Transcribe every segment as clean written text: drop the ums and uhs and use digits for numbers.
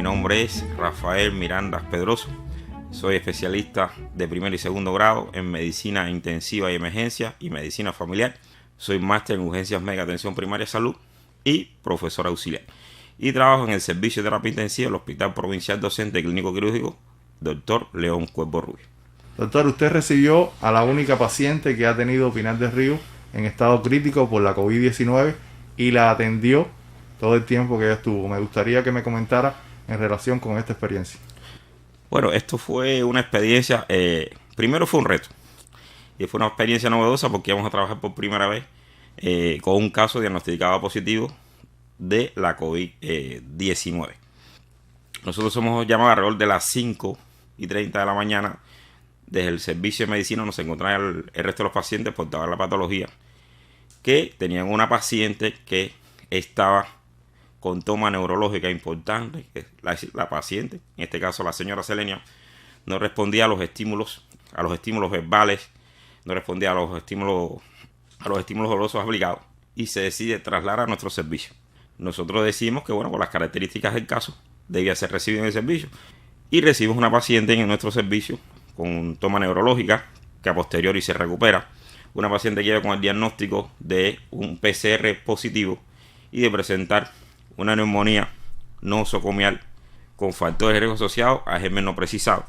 nombre es Rafael Miranda Pedroso. Soy especialista de primer y segundo grado en medicina intensiva y emergencia y medicina familiar. Soy máster en urgencias mega atención primaria salud y profesor auxiliar. Y trabajo en el servicio de terapia intensiva del Hospital Provincial Docente Clínico Quirúrgico Dr. León Cuervo Rubio. Doctor, usted recibió a la única paciente que ha tenido Pinar del Río en estado crítico por la COVID-19 y la atendió todo el tiempo que ella estuvo. Me gustaría que me comentara en relación con esta experiencia. Bueno, esto fue una experiencia, primero fue un reto y fue una experiencia novedosa porque íbamos a trabajar por primera vez con un caso diagnosticado positivo de la COVID-19. Nosotros somos llamados alrededor de las 5:30 de la mañana. Desde el servicio de medicina nos encontraban el resto de los pacientes portadores de la patología, que tenían una paciente que estaba con toma neurológica importante. La paciente, en este caso la señora Selenia, no respondía a los estímulos verbales, no respondía a los estímulos dolorosos aplicados y se decide trasladar a nuestro servicio. Nosotros decimos que, bueno, por las características del caso, debía ser recibido en el servicio y recibimos una paciente en nuestro servicio con toma neurológica que a posteriori se recupera. Una paciente que llega con el diagnóstico de un PCR positivo y de presentar una neumonía nosocomial con factores de riesgo asociados a germen no precisados.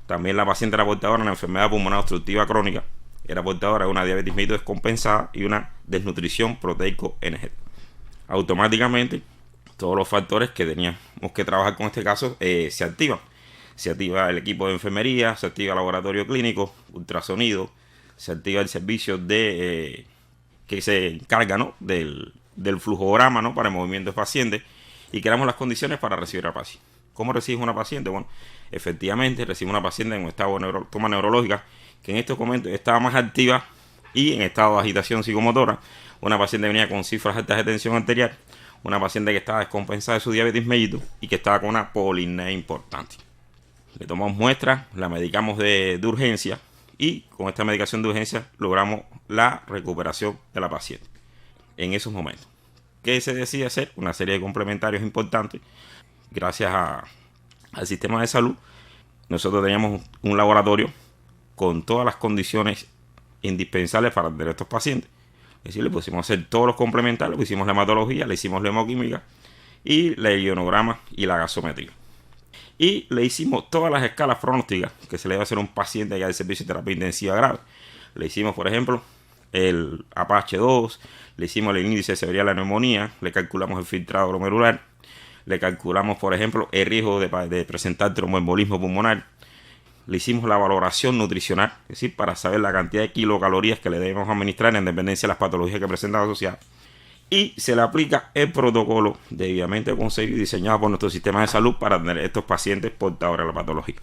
También la paciente era portadora de una enfermedad pulmonar obstructiva crónica, era portadora de una diabetes mellitus descompensada y una desnutrición proteico-energética. Automáticamente todos los factores que teníamos que trabajar con este caso se activan. Se activa el equipo de enfermería, se activa el laboratorio clínico, ultrasonido, se activa el servicio que se encarga, ¿no?, del flujograma, ¿no?, para el movimiento del paciente, y creamos las condiciones para recibir al paciente. ¿Cómo recibes una paciente? Bueno, efectivamente recibe una paciente en un estado de toma neurológica que en estos momentos estaba más activa y en estado de agitación psicomotora. Una paciente que venía con cifras altas de tensión arterial, una paciente que estaba descompensada de su diabetes mellitus y que estaba con una polinea importante. Le tomamos muestras, la medicamos de urgencia y con esta medicación de urgencia logramos la recuperación de la paciente. En esos momentos, ¿qué se decide hacer? Una serie de complementarios importantes. Gracias al sistema de salud, nosotros teníamos un laboratorio con todas las condiciones indispensables para atender a estos pacientes. Es decir, le pusimos a hacer todos los complementarios, le hicimos la hematología, le hicimos la hemoquímica y la ionograma y la gasometría. Y le hicimos todas las escalas pronósticas que se le debe hacer a un paciente allá del servicio de terapia intensiva grave. Le hicimos, por ejemplo, el APH2, le hicimos el índice de severidad de la neumonía, le calculamos el filtrado glomerular, le calculamos, por ejemplo, el riesgo de presentar tromboembolismo pulmonar, le hicimos la valoración nutricional, es decir, para saber la cantidad de kilocalorías que le debemos administrar en dependencia de las patologías que presentan asociadas. Y se le aplica el protocolo debidamente concebido y diseñado por nuestro sistema de salud para atender a estos pacientes portadores de la patología.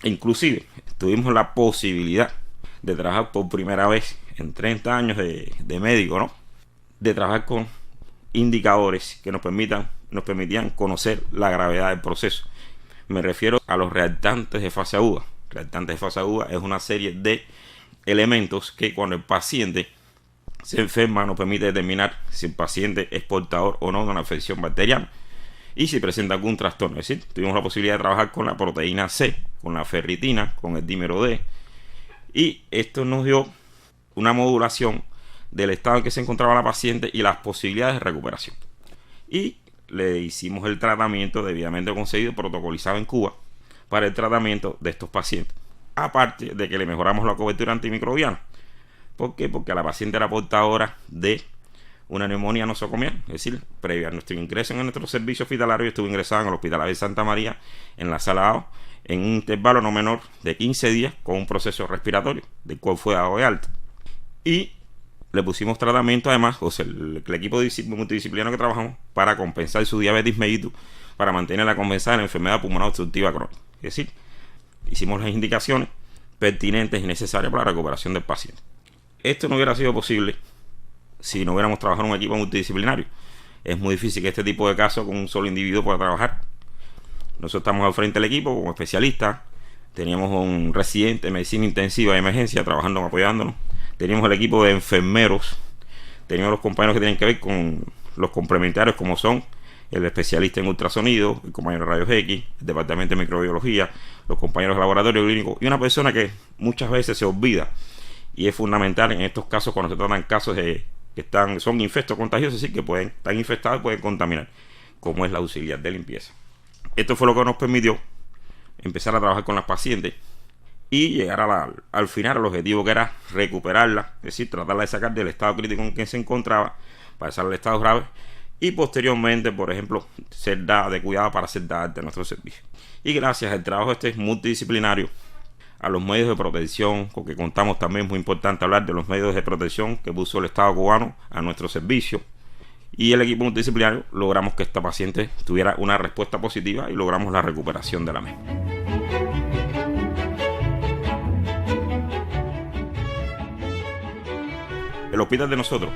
Inclusive, tuvimos la posibilidad de trabajar por primera vez en 30 años de médico, ¿no?, de trabajar con indicadores que nos permitían conocer la gravedad del proceso. Me refiero a los reactantes de fase aguda. Reactantes de fase aguda es una serie de elementos que cuando el paciente se enferma nos permite determinar si el paciente es portador o no de una infección bacteriana y si presenta algún trastorno. Es decir, tuvimos la posibilidad de trabajar con la proteína C, con la ferritina, con el dímero D, y esto nos dio una modulación del estado en que se encontraba la paciente y las posibilidades de recuperación. Y le hicimos el tratamiento debidamente concebido, protocolizado en Cuba, para el tratamiento de estos pacientes. Aparte de que le mejoramos la cobertura antimicrobiana. ¿Por qué? Porque la paciente era portadora de una neumonía nosocomial, es decir, previa a nuestro ingreso en nuestro servicio hospitalario, estuvo ingresada en el Hospital Abel Santa María, en la sala A, en un intervalo no menor de 15 días con un proceso respiratorio, del cual fue dado de alta. Y le pusimos tratamiento además, o sea, el equipo multidisciplinario que trabajamos para compensar su diabetes mellitus, para mantenerla compensada en la enfermedad pulmonar obstructiva crónica. Es decir, hicimos las indicaciones pertinentes y necesarias para la recuperación del paciente. Esto no hubiera sido posible si no hubiéramos trabajado en un equipo multidisciplinario. Es muy difícil que este tipo de casos con un solo individuo pueda trabajar. Nosotros estamos al frente del equipo como especialistas. Teníamos un residente de medicina intensiva de emergencia trabajando, apoyándonos. Teníamos el equipo de enfermeros. Teníamos los compañeros que tienen que ver con los complementarios, como son el especialista en ultrasonido, el compañero de rayos X, el departamento de microbiología, los compañeros de laboratorio clínico y una persona que muchas veces se olvida y es fundamental en estos casos cuando se tratan casos que son infectos contagiosos, es decir, que pueden estar infectados y pueden contaminar, como es la auxiliar de limpieza. Esto fue lo que nos permitió empezar a trabajar con las pacientes y llegar al final al objetivo, que era recuperarla, es decir, tratarla de sacar del estado crítico en que se encontraba para pasar al estado grave y posteriormente, por ejemplo, ser dada de cuidado para ser dada de nuestro servicio. Y gracias al trabajo multidisciplinario, a los medios de protección, con que contamos también, es muy importante hablar de los medios de protección que puso el Estado cubano a nuestro servicio, y el equipo multidisciplinario, logramos que esta paciente tuviera una respuesta positiva y logramos la recuperación de la misma. El hospital de nosotros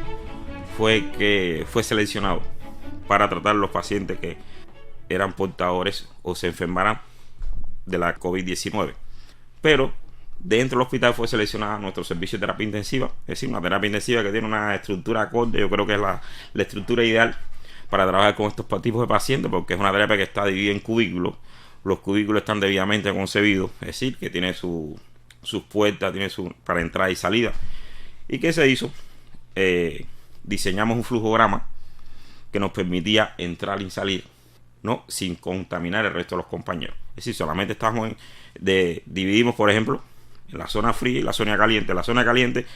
fue seleccionado para tratar los pacientes que eran portadores o se enfermaran de la COVID-19. Pero dentro del hospital fue seleccionada nuestro servicio de terapia intensiva, es decir, una terapia intensiva que tiene una estructura acorde, yo creo que es la estructura ideal para trabajar con estos tipos de pacientes, porque es una terapia que está dividida en cubículos. Los cubículos están debidamente concebidos, es decir, que tiene sus puertas, tiene para entrada y salida. ¿Y qué se hizo? Diseñamos un flujograma que nos permitía entrar y salir, ¿no?, sin contaminar el resto de los compañeros. Es decir, solamente dividimos, por ejemplo, en la zona fría y la zona caliente. La zona caliente,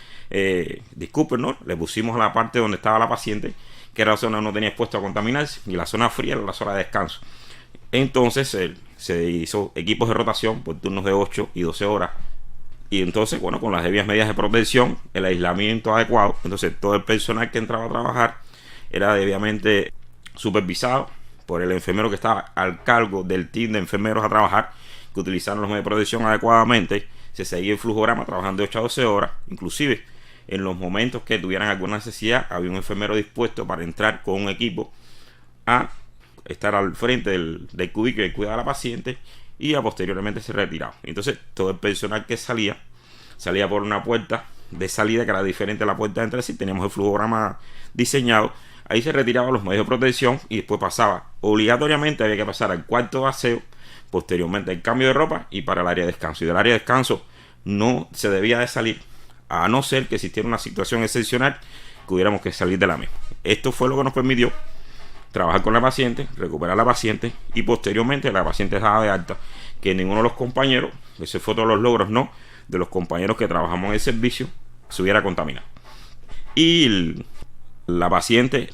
disculpen, ¿no?, le pusimos a la parte donde estaba la paciente, que era la zona que no tenía expuesto a contaminarse, y la zona fría era la zona de descanso. Entonces se hizo equipos de rotación por turnos de 8 y 12 horas. Y entonces, bueno, con las debidas medidas de protección, el aislamiento adecuado, entonces todo el personal que entraba a trabajar era debidamente supervisado por el enfermero que estaba al cargo del team de enfermeros a trabajar, que utilizaron los medios de protección adecuadamente. Se seguía el flujograma trabajando de 8 a 12 horas. Inclusive, en los momentos que tuvieran alguna necesidad, había un enfermero dispuesto para entrar con un equipo a estar al frente del cubículo y cuidar a la paciente, y posteriormente se retiraba. Entonces todo el personal que salía por una puerta de salida que era diferente a la puerta de entrada. Si teníamos el flujograma diseñado, ahí se retiraban los medios de protección y después pasaba, obligatoriamente había que pasar al cuarto de aseo, posteriormente el cambio de ropa y para el área de descanso. Y del área de descanso no se debía de salir, a no ser que existiera una situación excepcional que hubiéramos que salir de la misma. Esto fue lo que nos permitió trabajar con la paciente, recuperar a la paciente, y posteriormente la paciente estaba de alta, que ninguno de los compañeros, ese fue todos los logros, ¿no?, de los compañeros que trabajamos en el servicio, se hubiera contaminado. Y la paciente,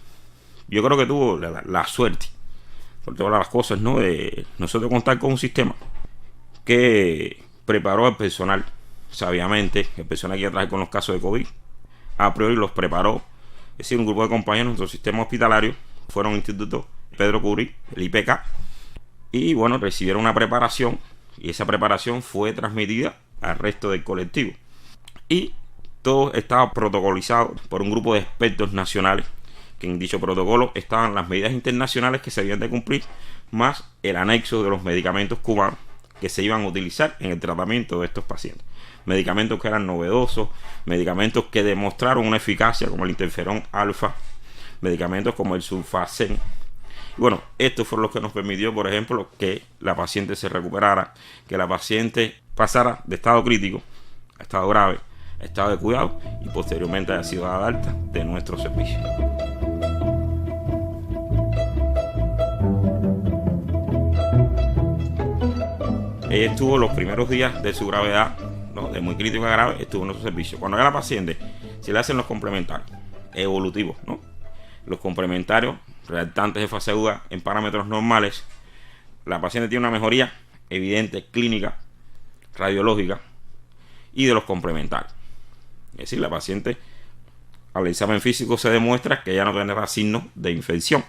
yo creo que tuvo la suerte, por todas las cosas, ¿no?, de nosotros contar con un sistema que preparó al personal sabiamente, el personal que iba a trabajar con los casos de COVID, a priori los preparó. Es decir, un grupo de compañeros de nuestro sistema hospitalario fueron Instituto Pedro Curie, el IPK, y bueno, recibieron una preparación, y esa preparación fue transmitida al resto del colectivo, y todo estaba protocolizado por un grupo de expertos nacionales, que en dicho protocolo estaban las medidas internacionales que se habían de cumplir, más el anexo de los medicamentos cubanos que se iban a utilizar en el tratamiento de estos pacientes. Medicamentos que eran novedosos, medicamentos que demostraron una eficacia, como el interferón alfa, medicamentos como el sulfacen. Y bueno, esto fue lo que nos permitió, por ejemplo, que la paciente se recuperara, que la paciente pasara de estado crítico a estado grave, a estado de cuidado, y posteriormente haya sido dada alta de nuestro servicio. Ella estuvo los primeros días de su gravedad, ¿no?, de muy crítico a grave, estuvo en nuestro servicio. Cuando a la paciente se le hacen los complementarios evolutivos, ¿no?, los complementarios reactantes de fase aguda en parámetros normales, la paciente tiene una mejoría evidente, clínica, radiológica y de los complementarios. Es decir, la paciente al examen físico se demuestra que ya no tendrá signos de infección.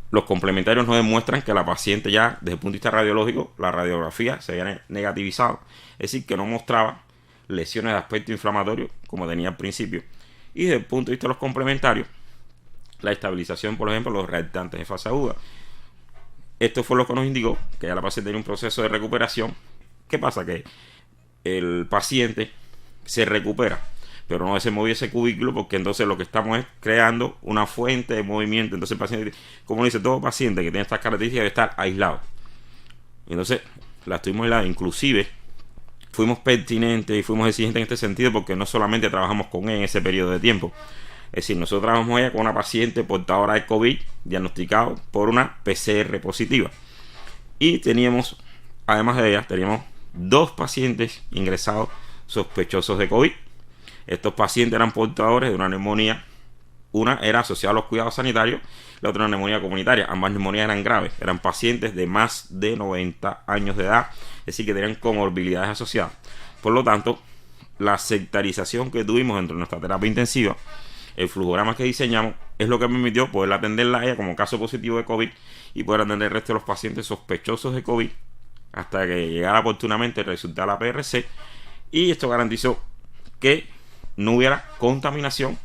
Los complementarios nos demuestran que la paciente ya, desde el punto de vista radiológico, la radiografía se había negativizado. Es decir, que no mostraba lesiones de aspecto inflamatorio como tenía al principio. Y desde el punto de vista de los complementarios, la estabilización, por ejemplo, los reactantes de fase aguda. Esto fue lo que nos indicó que ya la paciente tenía un proceso de recuperación. ¿Qué pasa? Que el paciente se recupera, pero no se movía ese cubículo, porque entonces lo que estamos es creando una fuente de movimiento. Entonces el paciente, como dice, todo paciente que tiene estas características debe estar aislado. Entonces la estuvimos aislando, inclusive fuimos pertinentes y fuimos exigentes en este sentido, porque no solamente trabajamos con ella en ese periodo de tiempo. Es decir, nosotros trabajamos ella con una paciente portadora de COVID, diagnosticado por una PCR positiva. Y teníamos, además de ella, teníamos 2 pacientes ingresados sospechosos de COVID. Estos pacientes eran portadores de una neumonía. Una era asociada a los cuidados sanitarios, la otra una neumonía comunitaria. Ambas neumonías eran graves. Eran pacientes de más de 90 años de edad, es decir, que tenían comorbilidades asociadas. Por lo tanto, la sectarización que tuvimos dentro de nuestra terapia intensiva, el flujograma que diseñamos, es lo que permitió poder atenderla a ella como caso positivo de COVID y poder atender el resto de los pacientes sospechosos de COVID hasta que llegara oportunamente el resultado de la PRC. Y esto garantizó que no hubiera contaminación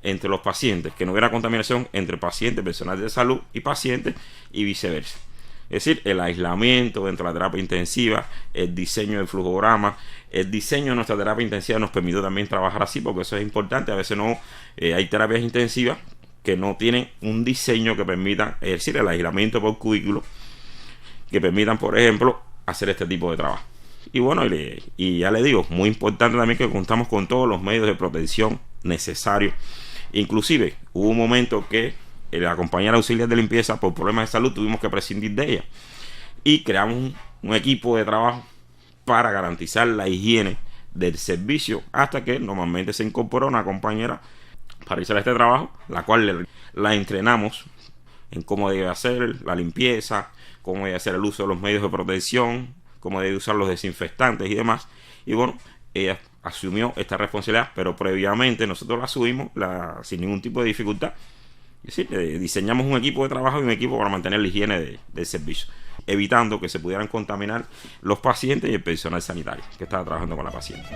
entre los pacientes, que no hubiera contaminación entre pacientes, personal de salud y pacientes, y viceversa. Es decir, el aislamiento dentro de la terapia intensiva, el diseño del flujograma, el diseño de nuestra terapia intensiva nos permitió también trabajar así, porque eso es importante. A veces no hay terapias intensivas que no tienen un diseño que permita, es decir, el aislamiento por cubículo, que permitan, por ejemplo, hacer este tipo de trabajo. Y bueno, y ya le digo, muy importante también que contamos con todos los medios de protección necesarios. Inclusive hubo un momento que la compañera auxiliar de limpieza, por problemas de salud, tuvimos que prescindir de ella, y creamos un equipo de trabajo para garantizar la higiene del servicio, hasta que normalmente se incorporó una compañera para realizar este trabajo, la cual la entrenamos en cómo debe hacer la limpieza, cómo debe hacer el uso de los medios de protección, cómo debe usar los desinfectantes y demás. Y bueno, ella asumió esta responsabilidad, pero previamente nosotros la asumimos sin ningún tipo de dificultad. Es decir, diseñamos un equipo de trabajo y un equipo para mantener la higiene del servicio, evitando que se pudieran contaminar los pacientes y el personal sanitario que estaba trabajando con la paciente.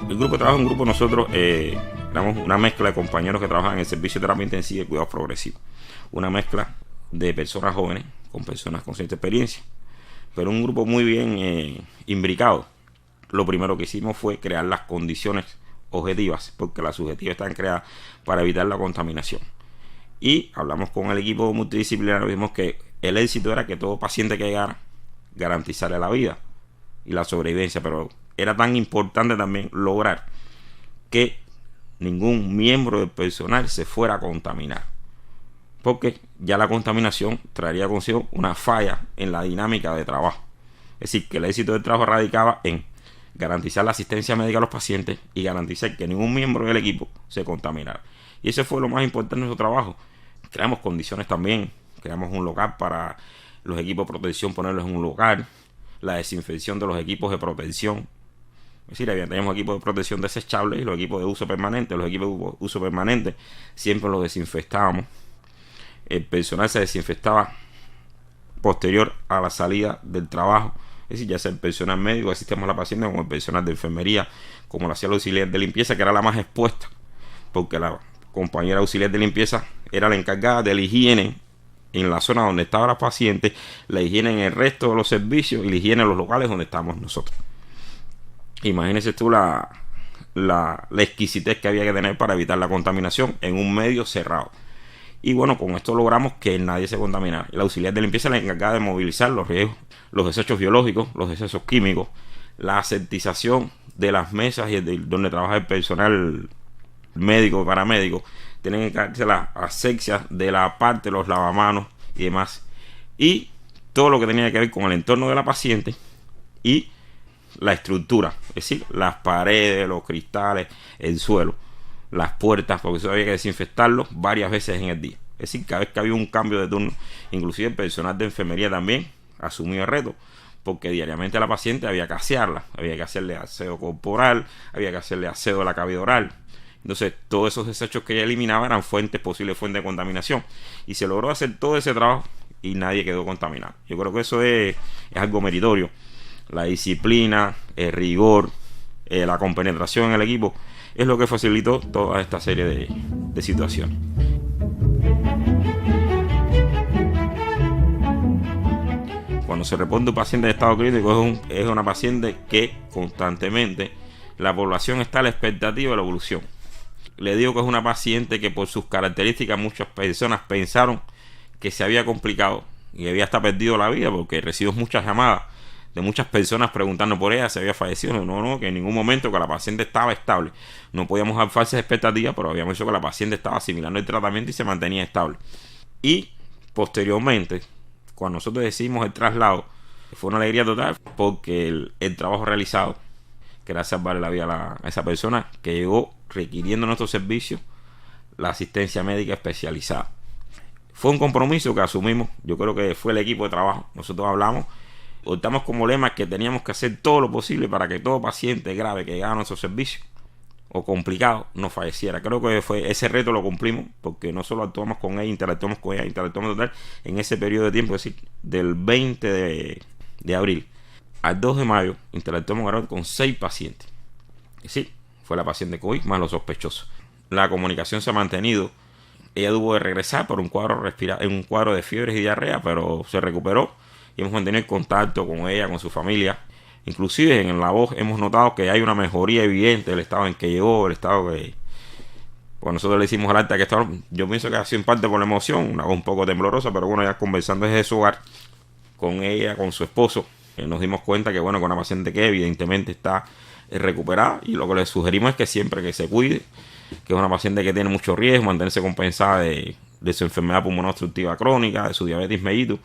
El grupo de trabajo es un grupo, nosotros éramos una mezcla de compañeros que trabajan en el servicio de terapia intensiva y cuidados progresivos. Una mezcla de personas jóvenes con personas con cierta experiencia, pero un grupo muy bien imbricado. Lo primero que hicimos fue crear las condiciones objetivas, porque las subjetivas están creadas para evitar la contaminación. Y hablamos con el equipo multidisciplinario, vimos que el éxito era que todo paciente que llegara garantizara la vida y la sobrevivencia, pero era tan importante también lograr que ningún miembro del personal se fuera a contaminar, porque ya la contaminación traería consigo una falla en la dinámica de trabajo. Es decir, que el éxito del trabajo radicaba en garantizar la asistencia médica a los pacientes y garantizar que ningún miembro del equipo se contaminara. Y eso fue lo más importante de nuestro trabajo. Creamos condiciones también, creamos un local para los equipos de protección, ponerlos en un lugar, la desinfección de los equipos de protección. Es decir, teníamos equipos de protección desechables y los equipos de uso permanente. Los equipos de uso permanente siempre los desinfectábamos. El personal se desinfectaba posterior a la salida del trabajo. Es decir, ya sea el personal médico que asistíamos a la paciente, como el personal de enfermería, como lo hacía la auxiliar de limpieza, que era la más expuesta, porque la compañera auxiliar de limpieza era la encargada de la higiene en la zona donde estaba la paciente, la higiene en el resto de los servicios y la higiene en los locales donde estábamos nosotros. Imagínense tú la exquisitez que había que tener para evitar la contaminación en un medio cerrado. Y bueno, con esto logramos que nadie se contaminara. La auxiliar de limpieza la encargada de movilizar los riesgos, los desechos biológicos, los desechos químicos, la aseptización de las mesas y donde trabaja el personal médico, paramédico. Tienen que encargarse la asepsia de la parte, los lavamanos y demás. Y todo lo que tenía que ver con el entorno de la paciente y la estructura, es decir, las paredes, los cristales, el suelo, las puertas, porque eso había que desinfectarlo varias veces en el día. Es decir, cada vez que había un cambio de turno, inclusive el personal de enfermería también asumió el reto, porque diariamente a la paciente había que asearla, había que hacerle aseo corporal, había que hacerle aseo de la cavidad oral. Entonces, todos esos desechos que ella eliminaba eran posibles fuentes de contaminación. Y se logró hacer todo ese trabajo y nadie quedó contaminado. Yo creo que eso es algo meritorio. La disciplina, el rigor, la compenetración en el equipo es lo que facilitó toda esta serie de situaciones. cuando se reporta un paciente de estado crítico es una paciente que constantemente la población está a la expectativa de la evolución. Le digo que es una paciente que por sus características muchas personas pensaron que se había complicado y había hasta perdido la vida, porque recibo muchas llamadas de muchas personas preguntando por ella si había fallecido. No, que en ningún momento, que la paciente estaba estable. No podíamos dar falsas expectativas, pero habíamos dicho que la paciente estaba asimilando el tratamiento y se mantenía estable. Y posteriormente, cuando nosotros decidimos el traslado, fue una alegría total, porque el trabajo realizado, que era salvarle la vida a esa persona que llegó requiriendo nuestros servicios, la asistencia médica especializada. Fue un compromiso que asumimos. Yo creo que fue el equipo de trabajo. Nosotros hablamos, optamos como lema que teníamos que hacer todo lo posible para que todo paciente grave que llegara a nuestros servicios o complicado no falleciera. Creo que ese reto lo cumplimos, porque no solo actuamos con ella, interactuamos total en ese periodo de tiempo, es decir, del 20 de abril al 2 de mayo, interactuamos con 6 pacientes. Es decir, fue la paciente COVID más los sospechosos. La comunicación se ha mantenido. Ella tuvo de regresar por un cuadro de fiebres y diarrea, pero se recuperó y hemos mantenido el contacto con ella, con su familia. Inclusive en la voz hemos notado que hay una mejoría evidente del estado en que llegó, el estado que... Pues nosotros le hicimos al alta que estaba... Yo pienso que ha sido en parte por la emoción, una voz un poco temblorosa, pero bueno, ya conversando desde su hogar con ella, con su esposo, nos dimos cuenta que bueno, con una paciente que evidentemente está recuperada, y lo que le sugerimos es que siempre que se cuide, que es una paciente que tiene mucho riesgo, mantenerse compensada de su enfermedad pulmonar obstructiva crónica, de su diabetes mellitus,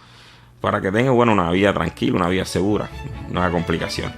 para que tenga una vida tranquila, una vida segura, no haya complicaciones.